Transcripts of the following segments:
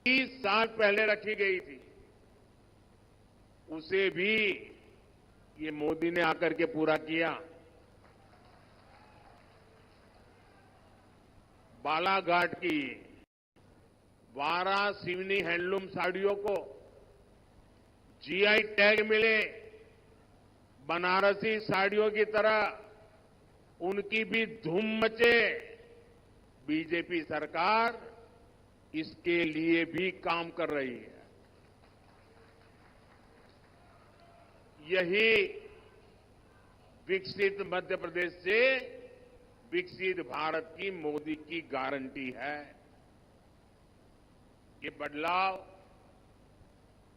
30 साल पहले रखी गई थी, उसे भी ये मोदी ने आकर के पूरा किया। बालाघाट की 12 सिवनी हैंडलूम साड़ियों को जीआई टैग मिले, बनारसी साड़ियों की तरह उनकी भी धूम मचे। बीजेपी सरकार इसके लिए भी काम कर रही है। यही विकसित मध्य प्रदेश से विकसित भारत की मोदी की गारंटी है। ये बदलाव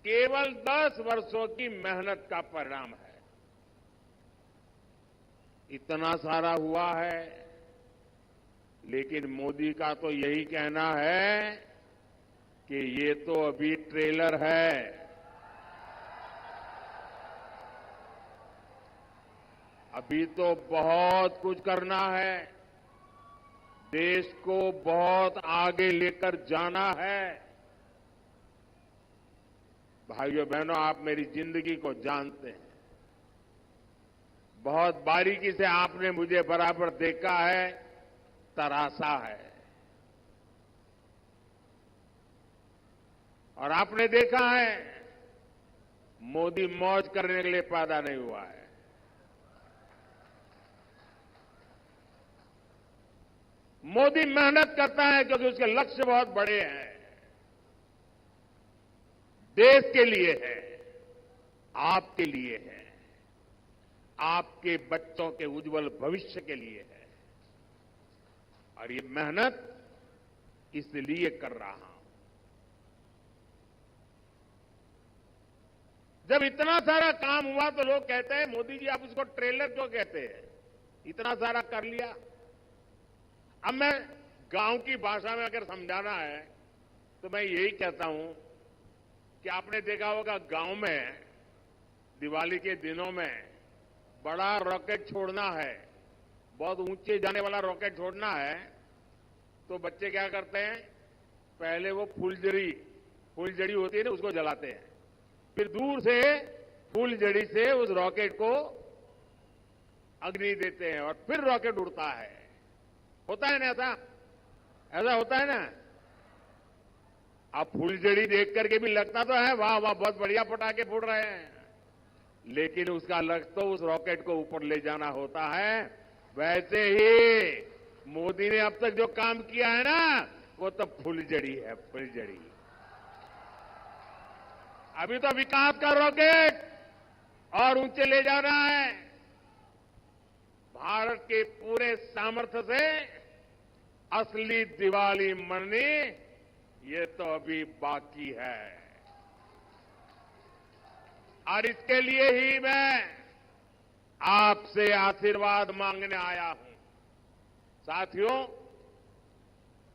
केवल 10 वर्षों की मेहनत का परिणाम है। इतना सारा हुआ है, लेकिन मोदी का तो यही कहना है कि ये तो अभी ट्रेलर है। अभी तो बहुत कुछ करना है, देश को बहुत आगे लेकर जाना है। भाइयों बहनों, आप मेरी जिंदगी को जानते हैं, बहुत बारीकी से आपने मुझे बराबर देखा है, तरासा है। और आपने देखा है, मोदी मौज करने के लिए पैदा नहीं हुआ है। मोदी मेहनत करता है क्योंकि उसके लक्ष्य बहुत बड़े हैं, देश के लिए है, आपके लिए है, आपके बच्चों के उज्जवल भविष्य के लिए है। और ये मेहनत इसलिए कर रहा हूं। जब इतना सारा काम हुआ तो लोग कहते हैं, मोदी जी आप उसको ट्रेलर क्यों कहते हैं, इतना सारा कर लिया। अब मैं गांव की भाषा में अगर समझाना है तो मैं यही कहता हूं कि आपने देखा होगा, गांव में दिवाली के दिनों में बड़ा रॉकेट छोड़ना है, बहुत ऊंचे जाने वाला रॉकेट छोड़ना है, तो बच्चे क्या करते हैं, पहले वो फुलझड़ी होती है ना, उसको जलाते हैं, फिर दूर से फुलझड़ी से उस रॉकेट को अग्नि देते हैं और फिर रॉकेट उड़ता है। होता है ना ऐसा होता है ना। अब फुलझड़ी देख करके भी लगता तो है वाह वाह बहुत बढ़िया पटाखे फूट रहे हैं, लेकिन उसका लक्ष्य तो उस रॉकेट को ऊपर ले जाना होता है। वैसे ही मोदी ने अब तक जो काम किया है ना, वो तो फुलझड़ी है, फुलझड़ी। अभी तो विकास का रॉकेट और ऊंचे ले जाना है। भारत के पूरे सामर्थ्य से असली दिवाली मननी, ये तो अभी बाकी है। और इसके लिए ही मैं आपसे आशीर्वाद मांगने आया हूं। साथियों,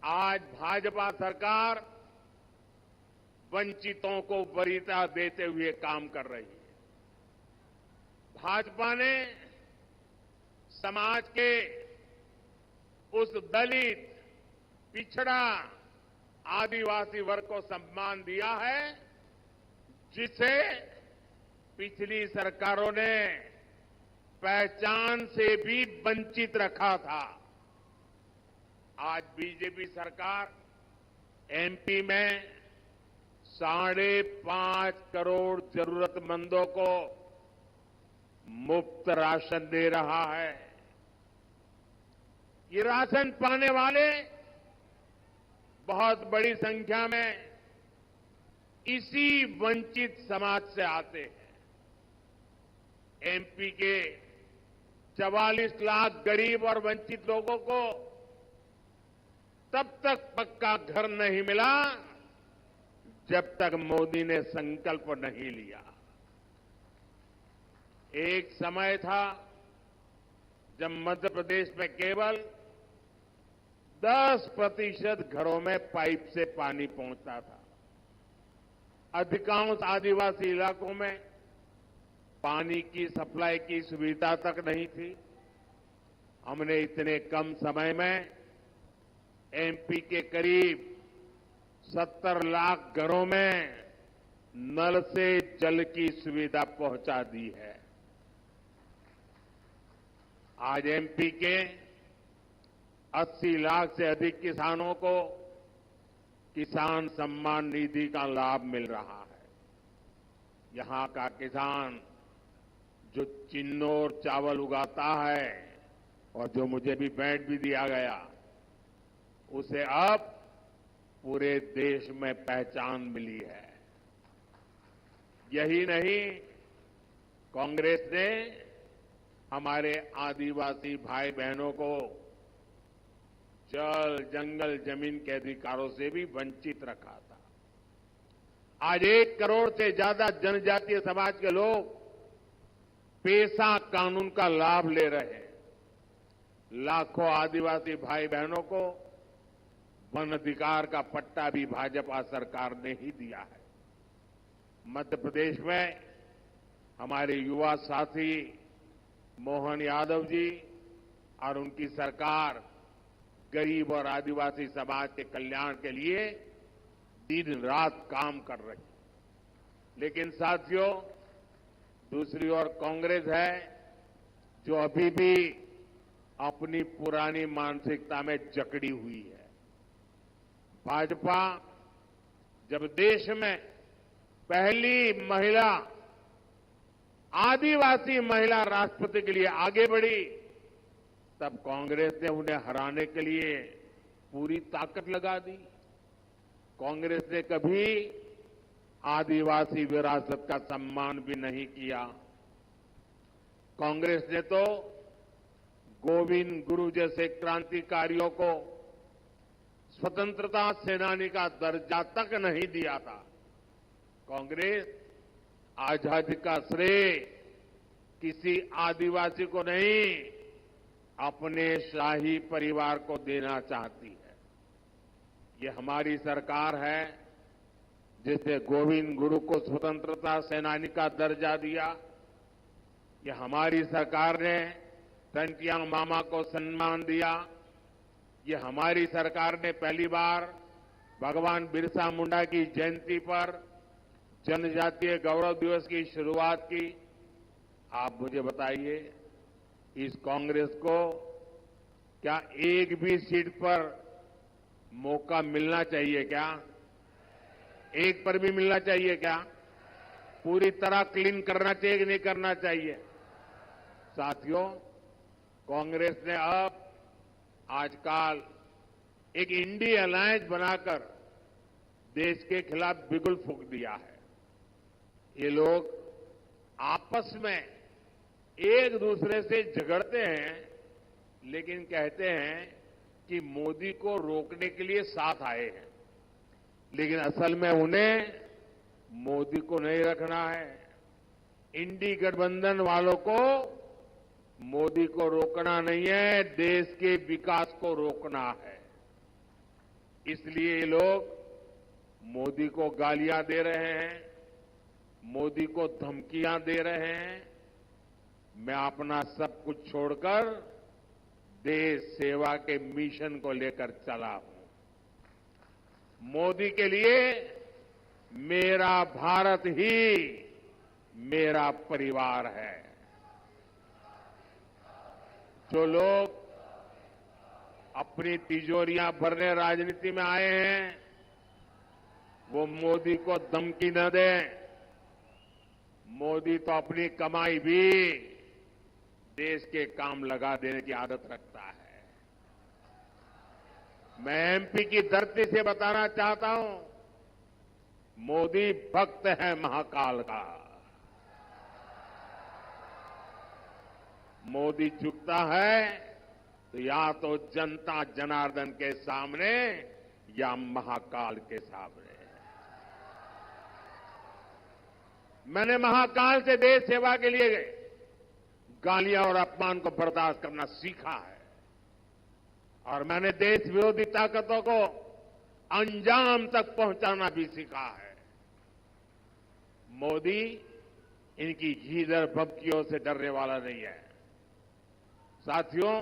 आज भाजपा सरकार वंचितों को वरीयता देते हुए काम कर रही है। भाजपा ने समाज के उस दलित, पिछड़ा, आदिवासी वर्ग को सम्मान दिया है जिसे पिछली सरकारों ने पहचान से भी वंचित रखा था। आज बीजेपी सरकार एमपी में 5.5 करोड़ जरूरतमंदों को मुफ्त राशन दे रहा है। ये राशन पाने वाले बहुत बड़ी संख्या में इसी वंचित समाज से आते हैं। एमपी के 44 लाख गरीब और वंचित लोगों को तब तक पक्का घर नहीं मिला जब तक मोदी ने संकल्प नहीं लिया। एक समय था जब मध्य प्रदेश में केवल 10% घरों में पाइप से पानी पहुंचता था। अधिकांश आदिवासी इलाकों में पानी की सप्लाई की सुविधा तक नहीं थी। हमने इतने कम समय में एमपी के करीब 70 लाख घरों में नल से जल की सुविधा पहुंचा दी है। आज एमपी के 80 लाख से अधिक किसानों को किसान सम्मान निधि का लाभ मिल रहा है। यहां का किसान जो चिन्नौर चावल उगाता है और जो मुझे भी भेंट भी दिया गया, उसे अब पूरे देश में पहचान मिली है। यही नहीं, कांग्रेस ने हमारे आदिवासी भाई बहनों को जल, जंगल, जमीन के अधिकारों से भी वंचित रखा था। आज 1 करोड़ से ज्यादा जनजातीय समाज के लोग पेसा कानून का लाभ ले रहे हैं। लाखों आदिवासी भाई बहनों को वन अधिकार का पट्टा भी भाजपा सरकार ने ही दिया है। मध्य प्रदेश में हमारे युवा साथी मोहन यादव जी और उनकी सरकार गरीब और आदिवासी समाज के कल्याण के लिए दिन रात काम कर रही है। लेकिन साथियों, दूसरी ओर कांग्रेस है जो अभी भी अपनी पुरानी मानसिकता में जकड़ी हुई है। भाजपा जब देश में पहली महिला, आदिवासी महिला राष्ट्रपति के लिए आगे बढ़ी, तब कांग्रेस ने उन्हें हराने के लिए पूरी ताकत लगा दी। कांग्रेस ने कभी आदिवासी विरासत का सम्मान भी नहीं किया। कांग्रेस ने तो गोविंद गुरु जैसे क्रांतिकारियों को स्वतंत्रता सेनानी का दर्जा तक नहीं दिया था। कांग्रेस आजादी का श्रेय किसी आदिवासी को नहीं, अपने शाही परिवार को देना चाहती है। ये हमारी सरकार है जिसने गोविंद गुरु को स्वतंत्रता सेनानी का दर्जा दिया। ये हमारी सरकार ने टंटियां मामा को सम्मान दिया। ये हमारी सरकार ने पहली बार भगवान बिरसा मुंडा की जयंती पर जनजातीय गौरव दिवस की शुरुआत की। आप मुझे बताइए, इस कांग्रेस को क्या एक भी सीट पर मौका मिलना चाहिए क्या? एक पर भी मिलना चाहिए क्या? पूरी तरह क्लीन करना चाहिए कि नहीं करना चाहिए? साथियों, कांग्रेस ने अब आजकल एक इंडी अलायंस बनाकर देश के खिलाफ बिगुल फूंक दिया है। ये लोग आपस में एक दूसरे से झगड़ते हैं, लेकिन कहते हैं कि मोदी को रोकने के लिए साथ आए हैं, लेकिन असल में उन्हें मोदी को नहीं रखना है। इंडी गठबंधन वालों को मोदी को रोकना नहीं है, देश के विकास को रोकना है। इसलिए ये लोग मोदी को गालियां दे रहे हैं, मोदी को धमकियां दे रहे हैं। मैं अपना सब कुछ छोड़कर देश सेवा के मिशन को लेकर चला हूं। मोदी के लिए मेरा भारत ही मेरा परिवार है। जो लोग अपनी तिजोरियां भरने राजनीति में आए हैं, वो मोदी को धमकी न दें। मोदी तो अपनी कमाई भी देश के काम लगा देने की आदत रखता है। मैं एमपी की धरती से बताना चाहता हूं, मोदी भक्त है महाकाल का। मोदी झुकता है तो या तो जनता जनार्दन के सामने या महाकाल के सामने। मैंने महाकाल से देश सेवा के लिए गालियां और अपमान को बर्दाश्त करना सीखा है, और मैंने देश विरोधी ताकतों को अंजाम तक पहुंचाना भी सीखा है। मोदी इनकी गीदड़ भभकियों से डरने वाला नहीं है। साथियों,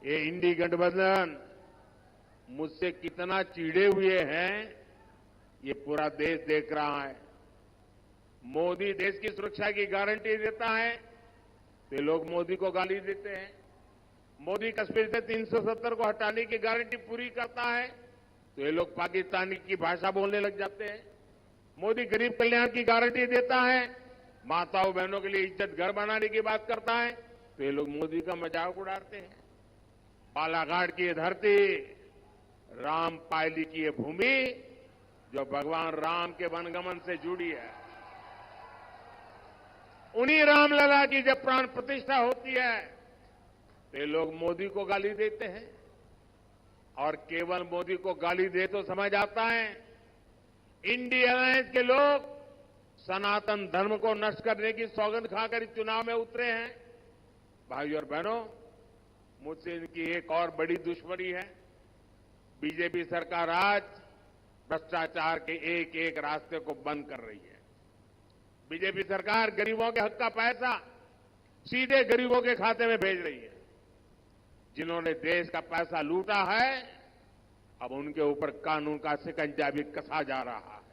ये इंडी गठबंधन मुझसे कितना चिढ़े हुए हैं ये पूरा देश देख रहा है। मोदी देश की सुरक्षा की गारंटी देता है तो लोग मोदी को गाली देते हैं। मोदी कश्मीर से 370 को हटाने की गारंटी पूरी करता है तो ये लोग पाकिस्तानी की भाषा बोलने लग जाते हैं। मोदी गरीब कल्याण की गारंटी देता है, माताओं बहनों के लिए इज्जत घर बनाने की बात करता है तो ये लोग मोदी का मजाक उड़ाते हैं। बालाघाट की ये धरती, रामपायली की ये भूमि जो भगवान राम के वनगमन से जुड़ी है, उन्हीं रामलला की जब प्राण प्रतिष्ठा होती है तो ये लोग मोदी को गाली देते हैं। और केवल मोदी को गाली दे तो समझ आता है, इंडिया अलायंस के लोग सनातन धर्म को नष्ट करने की सौगंध खाकर इस चुनाव में उतरे हैं। भाइयों और बहनों, मुझसे इनकी एक और बड़ी दुश्मनी है। बीजेपी सरकार आज भ्रष्टाचार के एक एक रास्ते को बंद कर रही है। बीजेपी सरकार गरीबों के हक का पैसा सीधे गरीबों के खाते में भेज रही है। जिन्होंने देश का पैसा लूटा है, अब उनके ऊपर कानून का शिकंजा भी कसा जा रहा है।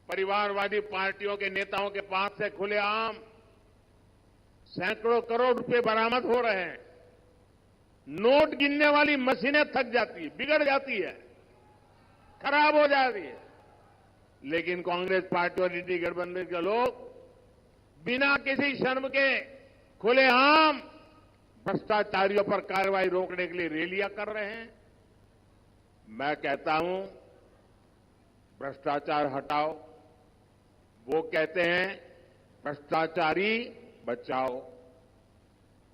परिवारवादी पार्टियों के नेताओं के पास से खुलेआम सैकड़ों करोड़ रुपए बरामद हो रहे हैं। नोट गिनने वाली मशीनें थक जाती है, बिगड़ जाती है, खराब हो जाती है, लेकिन कांग्रेस पार्टी और इंडी गठबंधन के लोग बिना किसी शर्म के खुलेआम भ्रष्टाचारियों पर कार्रवाई रोकने के लिए रैलियां कर रहे हैं। मैं कहता हूं, भ्रष्टाचार हटाओ। वो कहते हैं भ्रष्टाचारी बचाओ।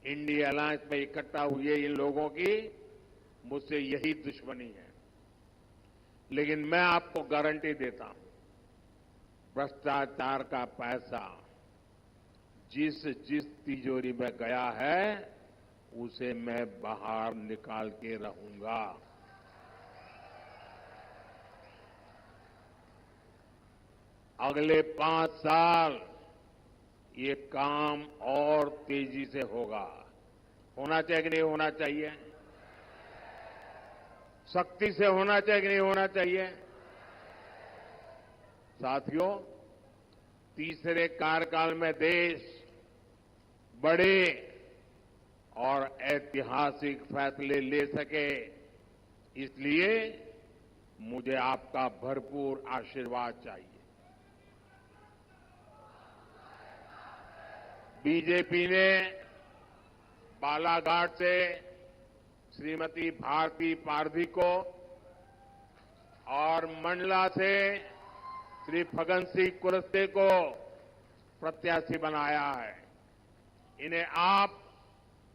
इंडिया अलायंस में इकट्ठा हुए इन लोगों की मुझसे यही दुश्मनी है। लेकिन मैं आपको गारंटी देता हूं, भ्रष्टाचार का पैसा जिस जिस तिजोरी में गया है उसे मैं बाहर निकाल के रहूंगा। अगले 5 साल ये काम और तेजी से होगा। होना चाहिए कि नहीं होना चाहिए? सख्ती से होना चाहिए कि नहीं होना चाहिए? साथियों, तीसरे कार्यकाल में देश बड़े और ऐतिहासिक फैसले ले सके, इसलिए मुझे आपका भरपूर आशीर्वाद चाहिए। बीजेपी ने बालाघाट से श्रीमती भारती पारधी को और मंडला से श्री फगन सिंह कुलस्ते को प्रत्याशी बनाया है। इन्हें आप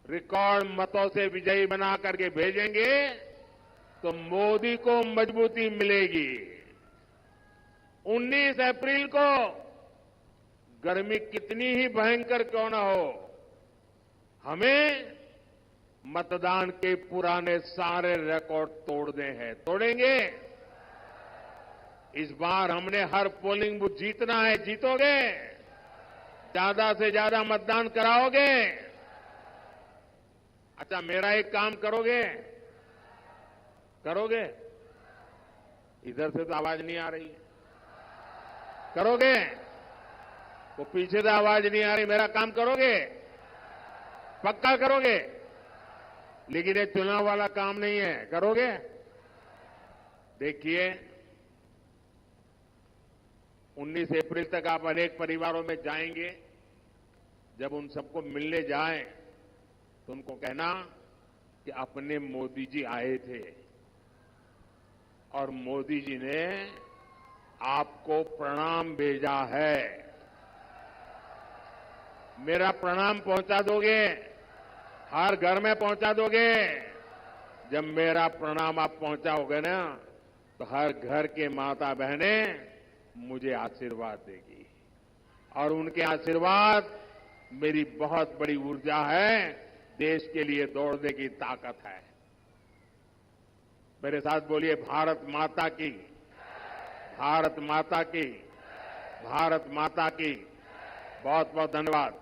रिकॉर्ड मतों से विजयी बना करके भेजेंगे तो मोदी को मजबूती मिलेगी। 19 अप्रैल को गर्मी कितनी ही भयंकर क्यों न हो, हमें मतदान के पुराने सारे रिकॉर्ड तोड़ने हैं। तोड़ेंगे। इस बार हमने हर पोलिंग बूथ जीतना है। जीतोगे? ज्यादा से ज्यादा मतदान कराओगे? अच्छा, मेरा एक काम करोगे? करोगे? इधर से तो आवाज नहीं आ रही है। करोगे? वो पीछे से आवाज नहीं आ रही। मेरा काम करोगे? पक्का करोगे? लेकिन ये चुनाव वाला काम नहीं है। करोगे? देखिए, 19 अप्रैल तक आप अनेक परिवारों में जाएंगे। जब उन सबको मिलने जाएं तो उनको कहना कि अपने मोदी जी आए थे और मोदी जी ने आपको प्रणाम भेजा है। मेरा प्रणाम पहुंचा दोगे? हर घर में पहुंचा दोगे? जब मेरा प्रणाम आप पहुंचाओगे ना, तो हर घर के माता बहनें मुझे आशीर्वाद देगी और उनके आशीर्वाद मेरी बहुत बड़ी ऊर्जा है। देश के लिए दौड़ने की ताकत है। मेरे साथ बोलिए, भारत माता की, भारत माता की, भारत माता की। बहुत बहुत धन्यवाद।